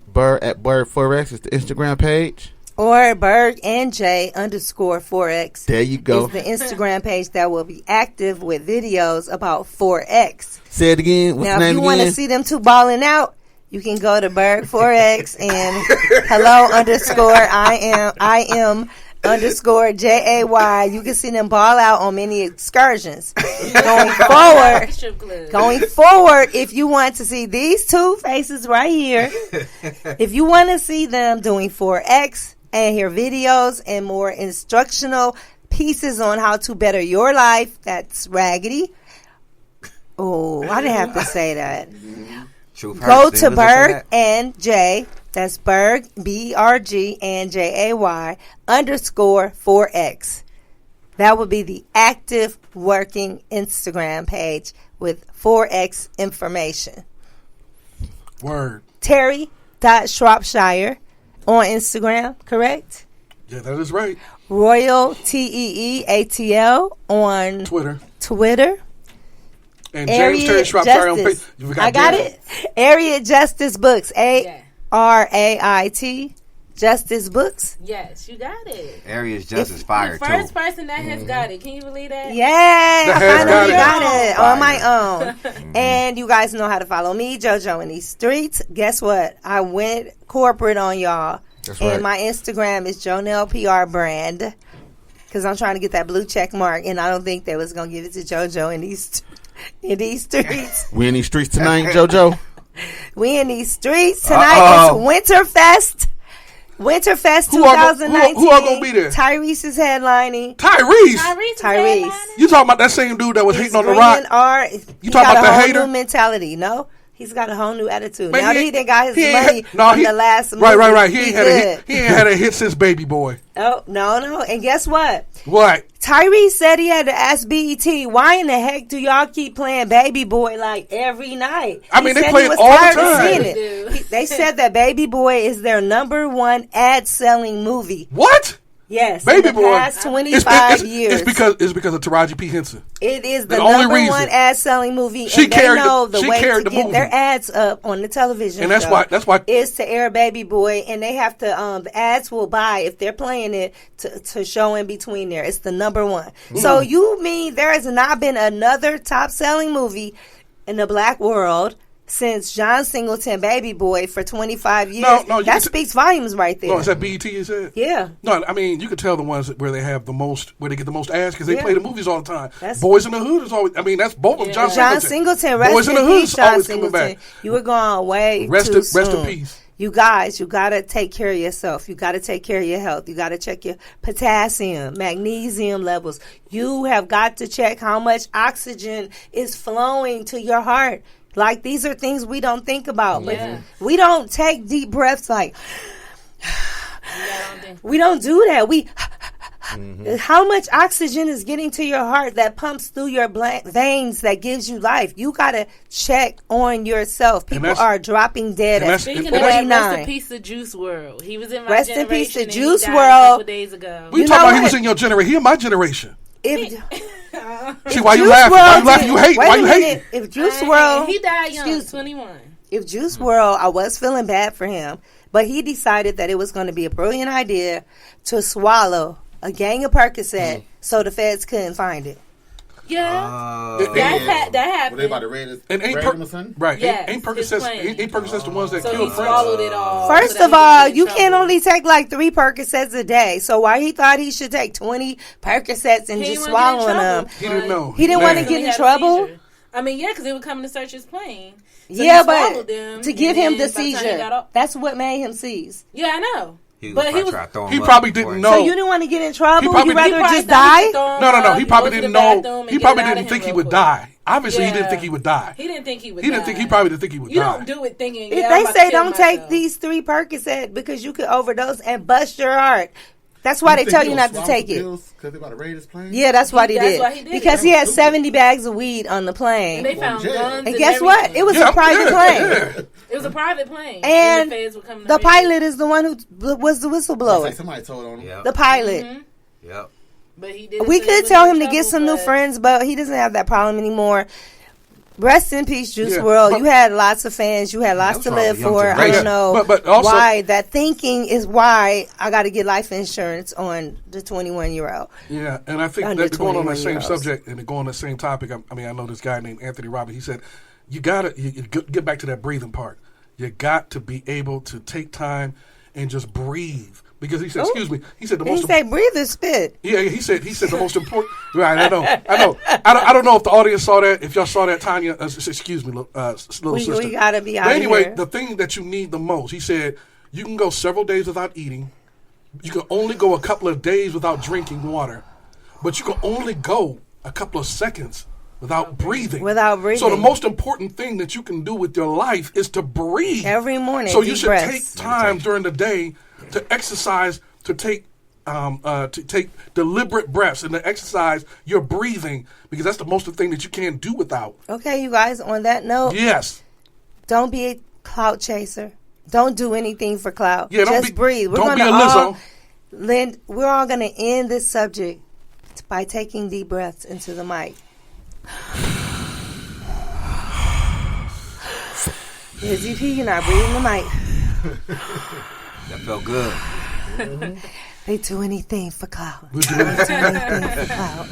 Berg at Berg Forex is the Instagram page. Or Berg and J _Forex. There you go. It's the Instagram page that will be active with videos about Forex. Say it again. What's the name again? Now, if you want to see them two balling out, you can go to Berg Forex and hello _I am _JAY. You can see them ball out on many excursions. Going forward, if you want to see these two faces right here, if you want to see them doing Forex and hear videos and more instructional pieces on how to better your life, that's Raggedy. Oh, I didn't have to say that. Go to Berg and J. That's Berg, BRG and JAY _4X. That would be the active working Instagram page with Forex information. Word. Terry.Shropshire on Instagram, correct? Yeah, that is right. Royal TEEATL on Twitter. And James Terry Shropshire on Facebook. I got it. Area Justice Books. ARAIT Justice Books. Yes, you got it. Area's Justice fire The too. first person that has got it. Can you believe that? Yeah, I finally got it Fire. on my own. And you guys know how to follow me, JoJo in these streets. Guess what? I went corporate on y'all. That's and right. my Instagram is Jonelle PR Brand. Because I'm trying to get that blue check mark, and I don't think they was going to give it to JoJo in these streets. We in these streets tonight, JoJo. We in these streets tonight. It's Winterfest. Winterfest Who are 2019. who are gonna be there? Tyrese is headlining. Tyrese. You talking about that same dude that was hating on The Rock? You talking about the whole hater? new mentality? No, he's got a whole new attitude. Man, now that he done got his money from the last movie. Right. He ain't had a hit since Baby Boy. Oh no! And guess what? What? Tyrese said he had to ask BET, why in the heck do y'all keep playing Baby Boy like every night? I mean, He they said play he it was all the tired of time. seeing it. They said that Baby Boy is their #1 ad-selling movie. What? Yes, Baby in the Boy. past 25 years. It's because of Taraji P. Henson. It is the only #1 reason. ad-selling movie, She and they carried know the- the she way to carried the get movie. their ads up on the television. And that's show why is to air Baby Boy, and they have to. The ads will buy if they're playing it to show in between there. It's the #1. So you mean there has not been another top-selling movie in the black world since John Singleton Baby Boy for 25 years? No, that speaks volumes right there. No, is that BET you said? Yeah. No, I mean you can tell the ones where they have the most, where they get the most ads because they Yeah. play the movies all the time. That's- Boys in the Hood is always. I mean that's both of them. John Singleton, rest Boys in in the Hood peace, is John always coming Singleton. back. You were gone way Rest too in soon. peace. You guys, you got to take care of yourself. You got to take care of your health. You got to check your potassium, magnesium levels. You have got to check how much oxygen is flowing to your heart. Like, these are things we don't think about. Yeah. But we don't take deep breaths like, we don't do that. How much oxygen is getting to your heart that pumps through your veins that gives you life? You got to check on yourself. People are dropping dead at Speaking of 49. that, rest in peace to Juice WRLD. He was in my Rest in generation. peace to and he Juice died WRLD. a couple days ago. We You talking know about he what? was in your generation. He in my generation. See why you Juice laughing? Why you WRLD laughing? You hate? wait Why a you minute. hating? If Juice WRLD, he died young, excuse- 21. if Juice WRLD, I was feeling bad for him, but he decided that it was going to be a brilliant idea to swallow a gang of Percocet so the feds couldn't find it. Yeah, It- that Were happened. they about to raid his And ain't raid him or something? right? Yes, ain't his Percocets? plane. Ain't Percocets the ones that So he killed Prince? swallowed it all. First so that of he all, wouldn't you get in can't trouble. only take like 3 Percocets a day. So why he thought he should take 20 Percocets and He just didn't wanna get in swallowing them? trouble. He didn't know. He didn't want to Man. get He in had a trouble. seizure. I mean, yeah, because they were coming to search his plane. So Yeah, he swallowed but them, to give and him then the by time he got seizure, off- that's what made him seize. Yeah, I know. He But he was. He probably didn't know. So you didn't want to get in trouble? He probably You rather didn't- just die? No. He probably didn't know. He probably didn't think he would die. Obviously, he didn't Yeah. think he would die. He didn't think he would. He didn't think. He probably didn't think he would You die. don't do it thinking. If yeah, I'm they about say to kill don't take myself. these 3 Percocet because you could overdose and bust your heart, that's why they think tell he you gonna not to swallow take the it. pills 'cause they about to raid his plane? Yeah, that's why That's they did. why he did Because it. he had 70 bags of weed on the plane. And they found jail. guns. And guess what? everything. It was Yeah, a private yeah, plane. yeah. It was a private plane. And the feds were coming to the raid it. pilot is the one who was the It's whistleblower. like somebody told on him. Yep. The pilot. Yep. But he didn't We say he could was tell in him to get trouble, some new but- friends, but he doesn't have that problem anymore. Rest in peace, Juice Yeah, WRLD. but- You had lots of fans. You had lots That's to all live the young for. I generation. don't know But also- why that thinking is why I got to get life insurance on the 21-year-old. Yeah, and I think Under that going on that same 21-year-olds. subject and to go on the same topic. I mean, I know this guy named Anthony Robbins. He said, "You gotta you get back to that breathing part. You got to be able to take time and just breathe." Because he said, "Excuse me," he said the He most. say, breathe or spit. Yeah, he said the most important. Right, I know. I don't know if the audience saw that. If y'all saw that, Tanya, excuse me, little sister. We got to be out But anyway, here. the thing that you need the most, he said, you can go several days without eating. You can only go a couple of days without drinking water, but you can only go a couple of seconds without breathing. Without breathing. So the most important thing that you can do with your life is to breathe Every morning, So you deep should breaths. take time during the day to exercise, to take deliberate breaths and to exercise your breathing, because that's the most thing that you can't do without. Okay, you guys, on that note, Yes. don't be a clout chaser. Don't do anything for clout. Yeah, don't Just be- breathe. don't be a Lizzo. We're all going to end this subject by taking deep breaths into the mic. Busy P, you're not breathing the mic. That felt good. They do anything for clout. They do anything for clout.